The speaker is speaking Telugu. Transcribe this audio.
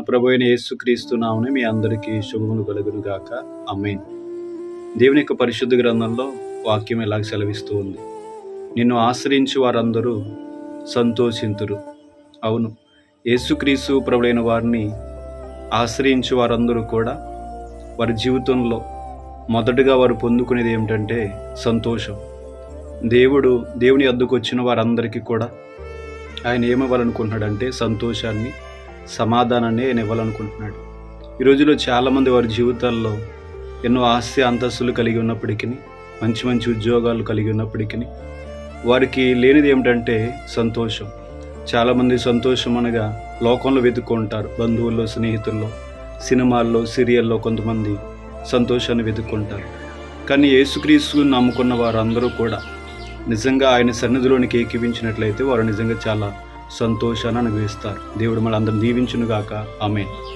నా ప్రభు అయిన యేసుక్రీస్తు నామమున మీ అందరికీ శుభములు కలుగును గాక. ఆమేన్. దేవుని యొక్క పరిశుద్ధ గ్రంథంలో వాక్యం ఇలాగ సెలవిస్తూ ఉంది. నిన్ను ఆశ్రయించు వారందరూ సంతోషింతురు. అవును, యేసుక్రీస్తు ప్రభువైన వారిని ఆశ్రయించు వారందరూ కూడా వారి జీవితంలో మొదటగా వారు పొందుకునేది ఏమిటంటే సంతోషం. దేవుని వద్దకు వచ్చిన వారందరికీ కూడా ఆయన ఏమివ్వాలనుకుంటున్నాడంటే సంతోషాన్ని, సమాధానాన్ని ఆయన ఇవ్వాలనుకుంటున్నాడు. ఈ రోజుల్లో చాలామంది వారి జీవితాల్లో ఎన్నో ఆస్తి అంతస్తులు కలిగి ఉన్నప్పటికీ, మంచి మంచి ఉద్యోగాలు కలిగి ఉన్నప్పటికీ వారికి లేనిది ఏమిటంటే సంతోషం. చాలామంది సంతోషం అనగా లోకంలో వెతుక్కుంటారు. బంధువుల్లో, స్నేహితుల్లో, సినిమాల్లో, సీరియల్లో కొంతమంది సంతోషాన్ని వెతుక్కుంటారు. కానీ యేసుక్రీస్తుని నమ్ముకున్న వారందరూ కూడా నిజంగా ఆయన సన్నిధిలోనికి ఏకీవించినట్లయితే వారు నిజంగా చాలా సంతోషాన్ని అనుభవిస్తారు. దేవుడు మనందరిని దీవించును గాక. ఆమేన్.